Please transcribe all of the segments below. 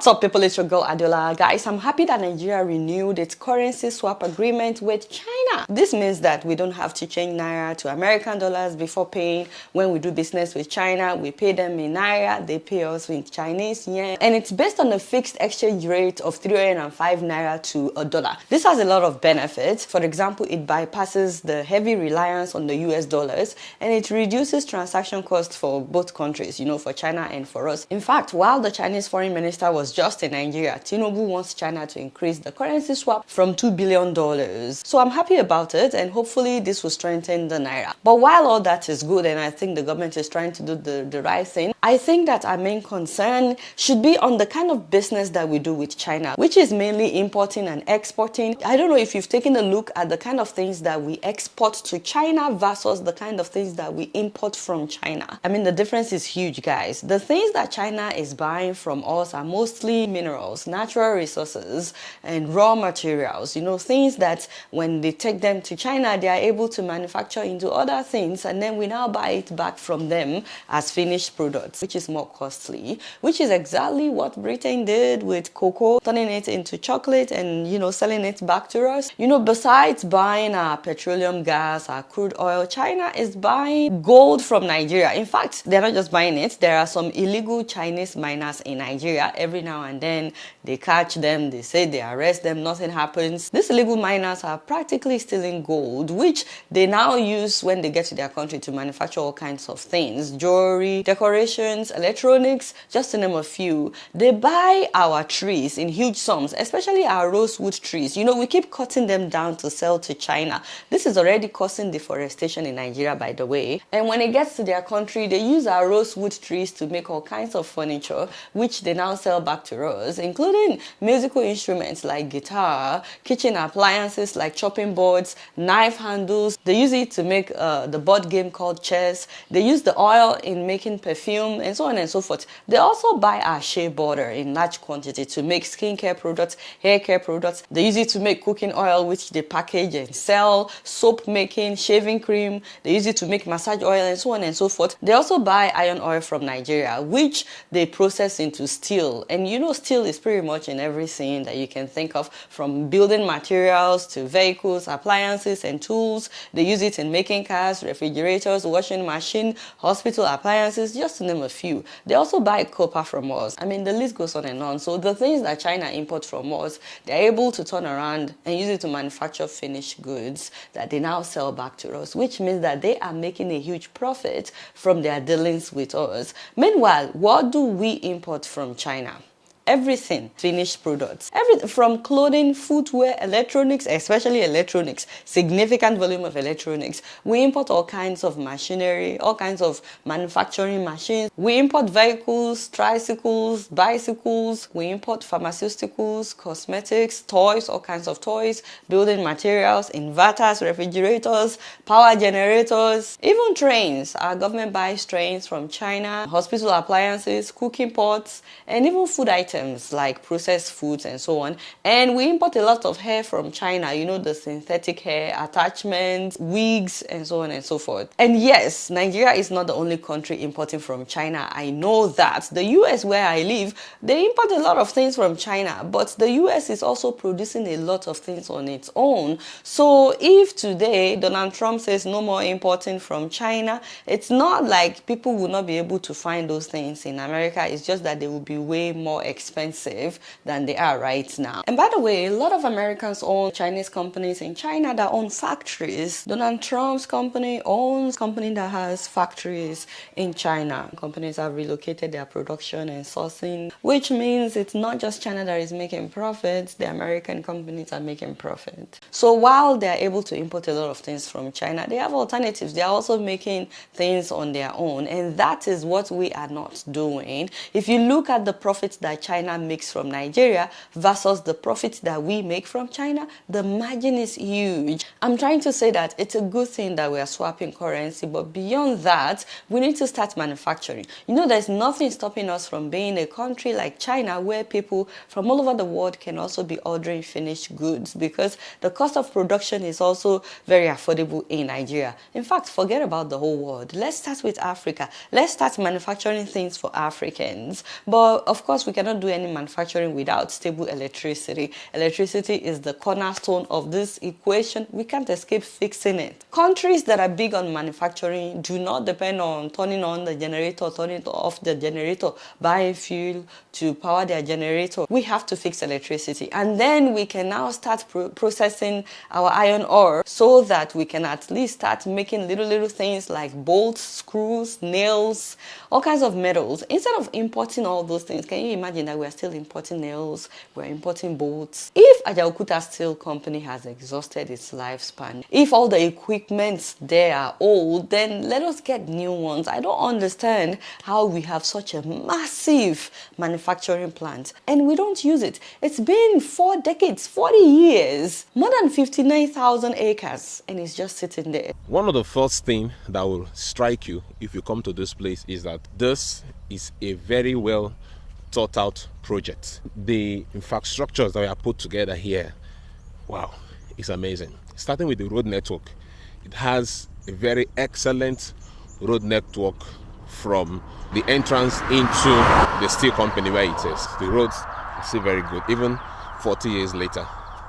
What's up, people? It's your girl Adiola. Guys, I'm happy that Nigeria renewed its currency swap agreement with China. This means that we don't have to change Naira to American dollars before paying. When we do business with China, we pay them in Naira, they pay us in Chinese yen. And it's based on a fixed exchange rate of 305 Naira to a dollar. This has a lot of benefits. For example, it bypasses the heavy reliance on the US dollars and it reduces transaction costs for both countries, for China and for us. In fact, while the Chinese foreign minister was just in Nigeria, Tinubu wants China to increase the currency swap from $2 billion. So I'm happy about it, and hopefully this will strengthen the Naira. But while all that is good, and I think the government is trying to do the right thing, I think that our main concern should be on the kind of business that we do with China, which is mainly importing and exporting. I don't know if you've taken a look at the kind of things that we export to China versus the kind of things that we import from China. I mean, the difference is huge, guys. The things that China is buying from us are mostly minerals, natural resources, and raw materials. Things that when they take them to China, they are able to manufacture into other things, and then we now buy it back from them as finished products, which is more costly, which is exactly what Britain did with cocoa, turning it into chocolate and, selling it back to us. Besides buying our petroleum gas, our crude oil, China is buying gold from Nigeria. In fact, they're not just buying it. There are some illegal Chinese miners in Nigeria. Every now and then they catch them, they say they arrest them, nothing happens. These illegal miners are practically stealing gold, which they now use when they get to their country to manufacture all kinds of things: jewelry, decorations, electronics, just to name a few. They buy our trees in huge sums, especially our rosewood trees. We keep cutting them down to sell to China. This is already causing deforestation in Nigeria, by the way. And when it gets to their country, they use our rosewood trees to make all kinds of furniture, which they now sell back to us, including musical instruments like guitar, kitchen appliances like chopping boards, knife handles. They use it to make the board game called chess. They use the oil in making perfume, and so on and so forth. They also buy our shea butter in large quantity to make skincare products, hair care products. They use it to make cooking oil, which they package and sell, soap making, shaving cream. They use it to make massage oil, and so on and so forth. They also buy iron ore from Nigeria, which they process into steel. And steel is pretty much in everything that you can think of, from building materials to vehicles, appliances, and tools. They use it in making cars, refrigerators, washing machine, hospital appliances, just to name a few. They also buy copper from us. I mean, the list goes on and on. So the things that China imports from us, they're able to turn around and use it to manufacture finished goods that they now sell back to us, which means that they are making a huge profit from their dealings with us. Meanwhile, what do we import from China? Everything, finished products, everything from clothing, footwear, electronics, especially electronics, significant volume of electronics. We import all kinds of machinery, all kinds of manufacturing machines. We import vehicles, tricycles, bicycles. We import pharmaceuticals, cosmetics, toys, all kinds of toys, building materials, inverters, refrigerators, power generators, even trains. Our government buys trains from China, hospital appliances, cooking pots, and even food items like processed foods and so on. And we import a lot of hair from China, the synthetic hair, attachments, wigs, and so on and so forth. And yes, Nigeria is not the only country importing from China. I know that. The US, where I live, they import a lot of things from China, but the US is also producing a lot of things on its own. So if today Donald Trump says no more importing from China, it's not like people will not be able to find those things in America. It's just that they will be way more expensive than they are right now. And by the way, a lot of Americans own Chinese companies in China that own factories. Donald Trump's company owns a company that has factories in China. Companies have relocated their production and sourcing, which means it's not just China that is making profits, the American companies are making profit. So while they're able to import a lot of things from China, they have alternatives. They're also making things on their own, and that is what we are not doing. If you look at the profits that China makes from Nigeria versus the profits that we make from China, the margin is huge. I'm trying to say that it's a good thing that we are swapping currency, but beyond that, we need to start manufacturing. There's nothing stopping us from being a country like China where people from all over the world can also be ordering finished goods, because the cost of production is also very affordable in Nigeria. In fact, forget about the whole world. Let's start with Africa. Let's start manufacturing things for Africans. But of course, we cannot do any manufacturing without stable electricity. Electricity is the cornerstone of this equation. We can't escape fixing it. Countries that are big on manufacturing do not depend on turning on the generator, turning off the generator, buying fuel to power their generator. We have to fix electricity, and then we can now start processing our iron ore so that we can at least start making little things like bolts, screws, nails, all kinds of metals. Instead of importing all those things, can you imagine that we're still importing nails, we're importing bolts? If Agile Steel Company has exhausted its lifespan, if all the equipment there are old, then let us get new ones. I don't understand how we have such a massive manufacturing plant and we don't use it. It's been 4 decades, 40 years, more than 59,000 acres, and it's just sitting there. One of the first things that will strike you if you come to this place is that this is a very well thought out project. The infrastructures that we have put together here, wow, it's amazing. Starting with the road network, it has a very excellent road network from the entrance into the steel company where it is. The roads are still very good, even 40 years later.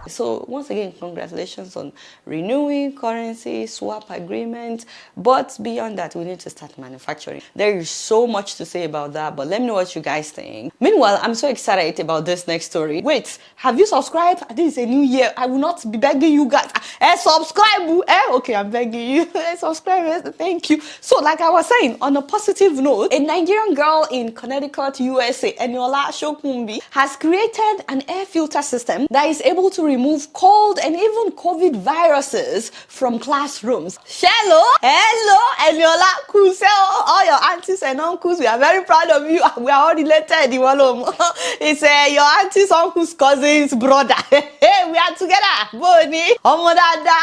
So once again, congratulations on renewing currency swap agreement. But beyond that, we need to start manufacturing. There is so much to say about that, but let me know what you guys think. Meanwhile, I'm so excited about this next story. Wait, have you subscribed? This is a new year. I will not be begging you guys. Subscribe. Okay, I'm begging you. Subscribe. Thank you. So like I was saying, on a positive note, a Nigerian girl in Connecticut, USA, Eniola has created an air filter system that is able to remove cold and even COVID viruses from classrooms. Hello, Eniola, Kuseo, all your aunties and uncles, we are very proud of you. We are all related. It's your aunties, uncles, cousins, brother. Hey, we are together. Boni.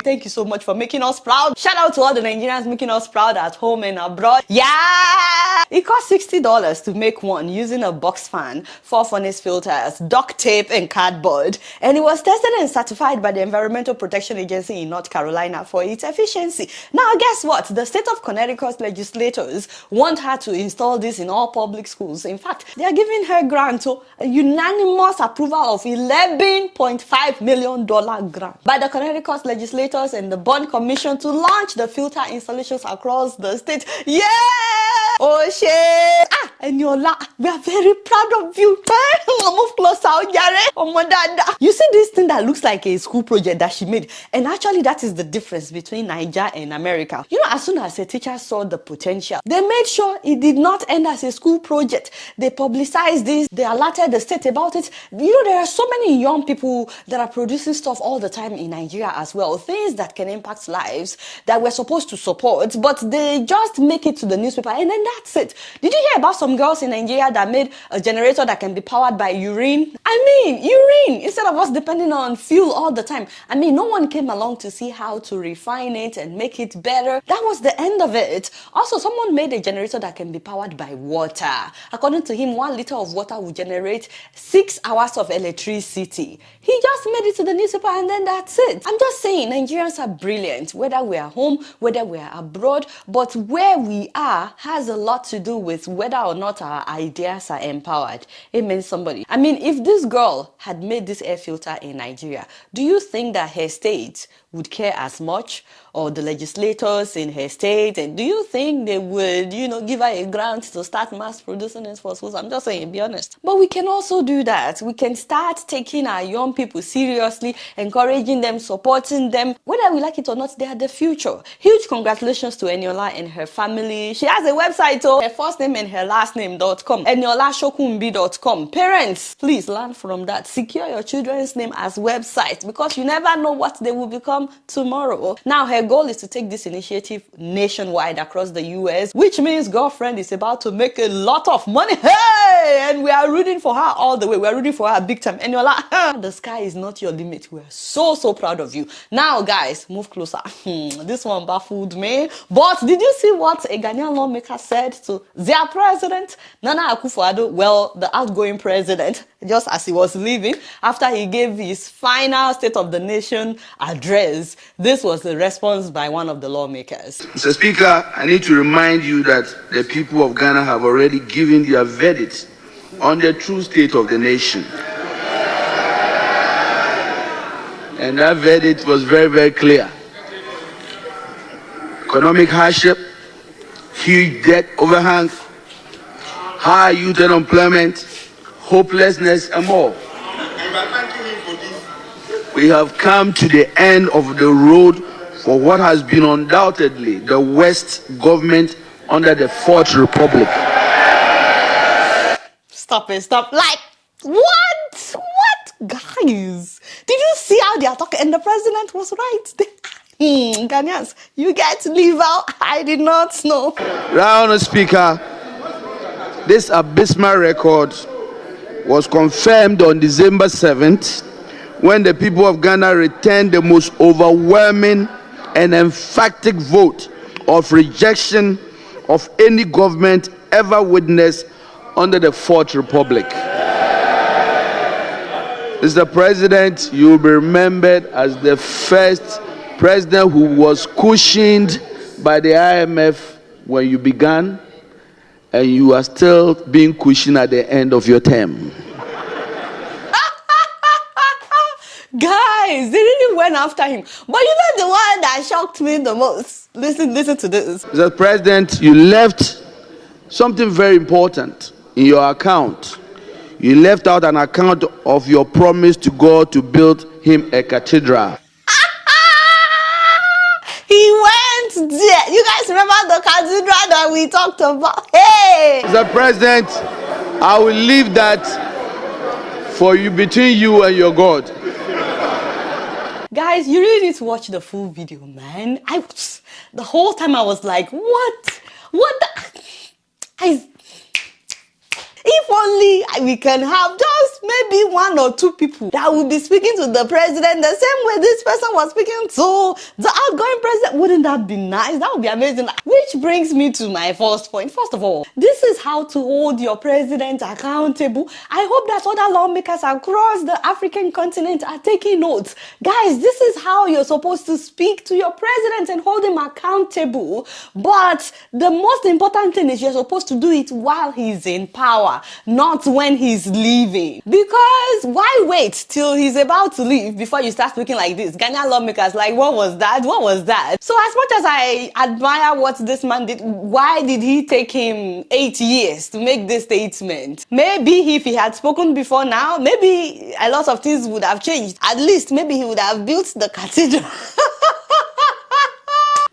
Thank you so much for making us proud. Shout out to all the Nigerians making us proud at home and abroad. Yeah! It costs $60 to make one using a box fan, 4 furnace filters, duct tape, and cardboard. And it was tested and certified by the Environmental Protection Agency in North Carolina for its efficiency. Now, guess what? The state of Connecticut legislators want her to install this in all public schools. In fact, they are giving her grant, so a unanimous approval of $11.5 million grant by the Connecticut legislators and the Bond Commission to launch the filter installations across the state. Yeah! Oh shit! Eniola, we are very proud of you. Move closer, you see this thing that looks like a school project that she made, and actually that is the difference between Niger and America. You know, as soon as a teacher saw the potential, they made sure it did not end as a school project. They publicized this, they alerted the state about it. You know, there are so many young people that are producing stuff all the time in Nigeria as well, things that can impact lives that we're supposed to support, but they just make it to the newspaper and then that's it. Did you hear about some girls in Nigeria that made a generator that can be powered by urine? I mean, urine, instead of us depending on fuel all the time. I mean, no one came along to see how to refine it and make it better. That was the end of it. Also, someone made a generator that can be powered by water. According to him, 1 liter of water will generate 6 hours of electricity. He just made it to the newspaper and then that's it. I'm just saying, Nigerians are brilliant, whether we are home, whether we are abroad, but where we are has a lot to do with whether or not our ideas are empowered. Amen, somebody. I mean, if this girl had made this air filter in Nigeria, do you think that her state would care as much, or the legislators in her state? And do you think they would, give her a grant to start mass producing this for schools? I'm just saying, be honest. But we can also do that. We can start taking our young people seriously, encouraging them, supporting them. Whether we like it or not, they are the future. Huge congratulations to Eniola and her family. She has a website, her first name and her last name.com, eniolashokunbi.com. Parents, please learn from that. Secure your children's name as website, because you never know what they will become tomorrow. Now, her goal is to take this initiative nationwide across the US, which means girlfriend is about to make a lot of money. Hey! And we are rooting for her all the way. We are rooting for her big time. And you're like, the sky is not your limit. We're so proud of you. Now, guys, move closer. This one baffled me. But did you see what a Ghanaian lawmaker said to their president, Nana Akufo-Addo? Well, the outgoing president, just as he was leaving, after he gave his final State of the Nation address. This was the response by one of the lawmakers. Mr. Speaker, I need to remind you that the people of Ghana have already given their verdict on the true state of the nation. And that verdict was very, very clear. Economic hardship, huge debt overhang, high youth unemployment, hopelessness, and more. We have come to the end of the road for what has been undoubtedly the worst government under the Fourth Republic. Stop it, stop. Like, what? What? Guys, did you see how they are talking? And the president was right. Ghanaians, you get to leave out. I did not know. Round Speaker, this abysmal record was confirmed on December 7th when the people of Ghana returned the most overwhelming and emphatic vote of rejection of any government ever witnessed under the Fourth Republic. Mr. President, you will be remembered as the first president who was cushioned by the IMF when you began, and you are still being cushioned at the end of your term. Guys, they really went after him. But you know the one that shocked me the most? Listen to this. Mr. President, you left something very important in your account. You left out an account of your promise to God to build him a cathedral. He went there. You guys remember the cathedral that we talked about? Hey! Mr. President, I will leave that for you, between you and your God. Guys, you really need to watch the full video, man. The whole time I was like, what? What the? If only we can have just maybe one or two people that will be speaking to the president the same way this person was speaking to the outgoing president. Wouldn't that be nice? That would be amazing. Which brings me to my first point. First of all, this is how to hold your president accountable. I hope that other lawmakers across the African continent are taking notes. Guys, this is how you're supposed to speak to your president and hold him accountable. But the most important thing is you're supposed to do it while he's in power, not when he's leaving. Because why wait till he's about to leave before you start speaking like this? Ghanaian lawmakers like, what was that? What was that? So as much as I admire what this man did, why did he take him 8 years to make this statement? Maybe if he had spoken before now, maybe a lot of things would have changed. At least maybe he would have built the cathedral.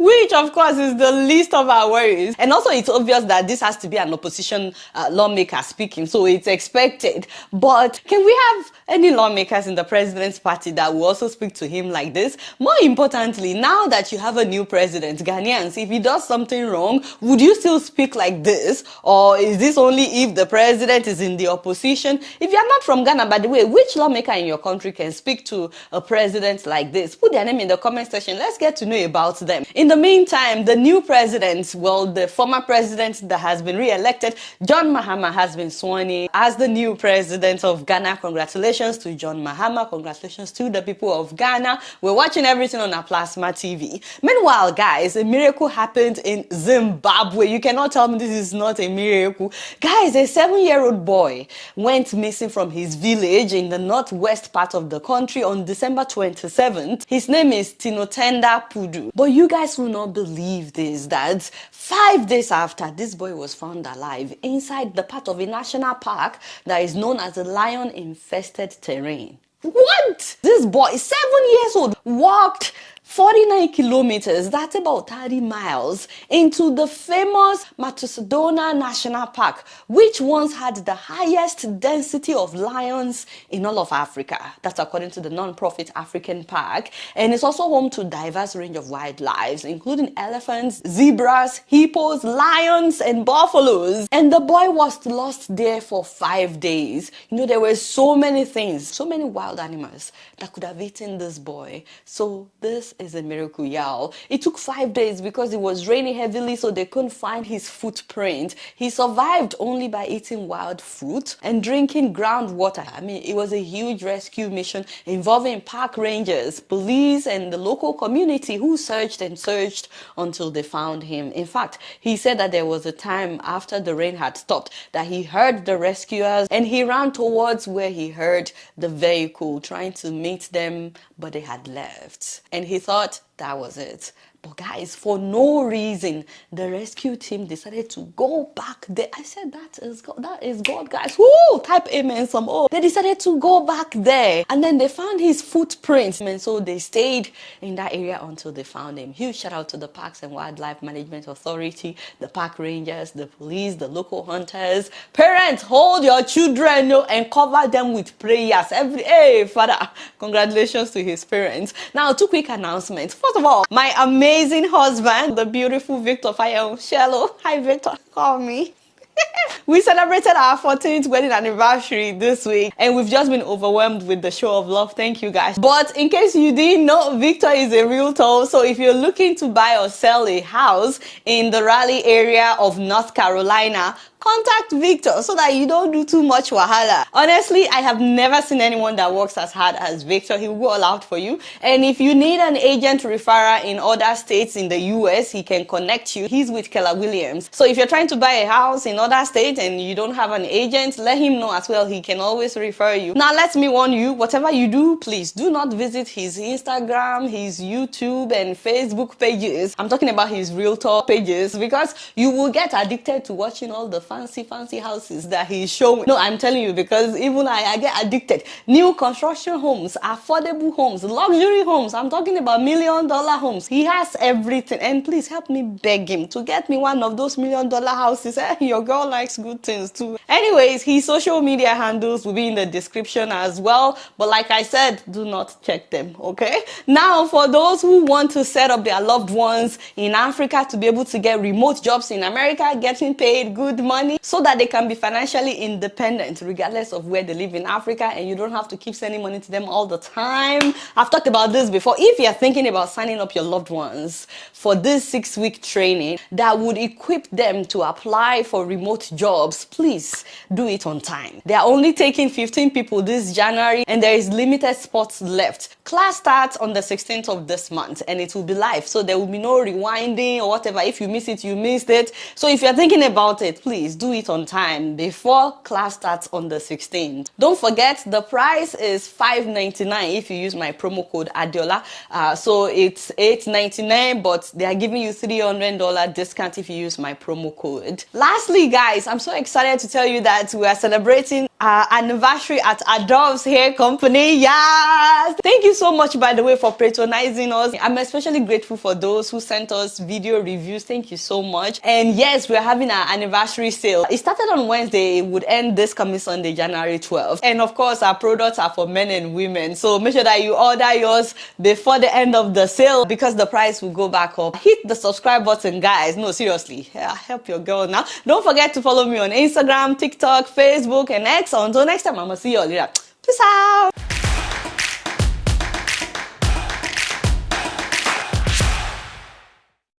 Which, of course, is the least of our worries. And also, it's obvious that this has to be an opposition lawmaker speaking, so it's expected. But can we have any lawmakers in the president's party that will also speak to him like this? More importantly, now that you have a new president, Ghanaians, if he does something wrong, would you still speak like this? Or is this only if the president is in the opposition? If you're not from Ghana, by the way, which lawmaker in your country can speak to a president like this? Put their name in the comment section. Let's get to know about them. In the meantime, the new president, well, the former president that has been re-elected, John Mahama, has been sworn in as the new president of Ghana. Congratulations to John Mahama. Congratulations to the people of Ghana. We're watching everything on our Plasma TV. Meanwhile, guys, a miracle happened in Zimbabwe. You cannot tell me this is not a miracle. Guys, a 7-year-old boy went missing from his village in the northwest part of the country on December 27th. His name is Tinotenda Pudu. But you guys will not believe this, that 5 days after, this boy was found alive inside the part of a national park that is known as a lion-infested terrain. What? This boy, 7 years old, walked 49 kilometers, that's about 30 miles, into the famous Matusadona National Park, which once had the highest density of lions in all of Africa. That's according to the non-profit African Park. And it's also home to a diverse range of wildlife, including elephants, zebras, hippos, lions, and buffaloes. And the boy was lost there for 5 days. You know, there were so many things, so many wild animals that could have eaten this boy. So this is a miracle, y'all. It took 5 days because it was raining heavily, so they couldn't find his footprint. He survived only by eating wild fruit and drinking groundwater. I mean, it was a huge rescue mission involving park rangers, police, and the local community who searched and searched until they found him. In fact, he said that there was a time after the rain had stopped that he heard the rescuers and he ran towards where he heard the vehicle trying to meet them, but they had left. And he thought that was it. But guys, for no reason, the rescue team decided to go back there. I said, that is God, guys. Woo! Type amen some. Oh, they decided to go back there. And then they found his footprints. And so they stayed in that area until they found him. Huge shout out to the Parks and Wildlife Management Authority, the park rangers, the police, the local hunters. Parents, hold your children and cover them with prayers. Hey, Father, congratulations to his parents. Now, two quick announcements. First of all, my amazing husband, the beautiful Victor Fayel Shello. Hi, Victor. Call me. We celebrated our 14th wedding anniversary this week, and we've just been overwhelmed with the show of love. Thank you, guys. But in case you didn't know, Victor is a realtor. So if you're looking to buy or sell a house in the Raleigh area of North Carolina, contact Victor so that you don't do too much wahala. Honestly, I have never seen anyone that works as hard as Victor. He will go all out for you. And if you need an agent referrer in other states in the US, he can connect you. He's with Keller Williams. So if you're trying to buy a house in other states and you don't have an agent, let him know as well. He can always refer you. Now, let me warn you, whatever you do, please do not visit his Instagram, his YouTube and Facebook pages. I'm talking about his realtor pages, because you will get addicted to watching all the fancy houses that he's showing. No, I'm telling you, because even I get addicted. New construction homes, affordable homes, luxury homes. I'm talking about $1 million homes. He has everything. And please help me beg him to get me one of those $1 million houses. Your girl likes good things too. Anyways, his social media handles will be in the description as well. But like I said, do not check them, okay? Now, for those who want to set up their loved ones in Africa to be able to get remote jobs in America, getting paid good money, so that they can be financially independent regardless of where they live in Africa, and you don't have to keep sending money to them all the time. I've talked about this before. If you're thinking about signing up your loved ones for this 6-week training that would equip them to apply for remote jobs, please do it on time. They are only taking 15 people this January, and there is limited spots left. Class starts on the 16th of this month, and it will be live, so there will be no rewinding or whatever. If you miss it, you missed it. So if you're thinking about it, please do it on time before class starts on the 16th. Don't forget, the price is $5.99 if you use my promo code Adiola. So it's $8.99, but they are giving you $300 discount if you use my promo code. Lastly, guys, I'm so excited to tell you that we are celebrating our anniversary at Adovz Hair Company. Yes! Thank you so much, by the way, for patronizing us. I'm especially grateful for those who sent us video reviews. Thank you so much. And yes, we're having our anniversary sale. It started on Wednesday. It would end this coming Sunday, January 12th. And of course, our products are for men and women. So make sure that you order yours before the end of the sale, because the price will go back up. Hit the subscribe button, guys. No, seriously. Help your girl now. Don't forget to follow me on Instagram, TikTok, Facebook, and X. Until next time, I'm going to see you all later. Peace out.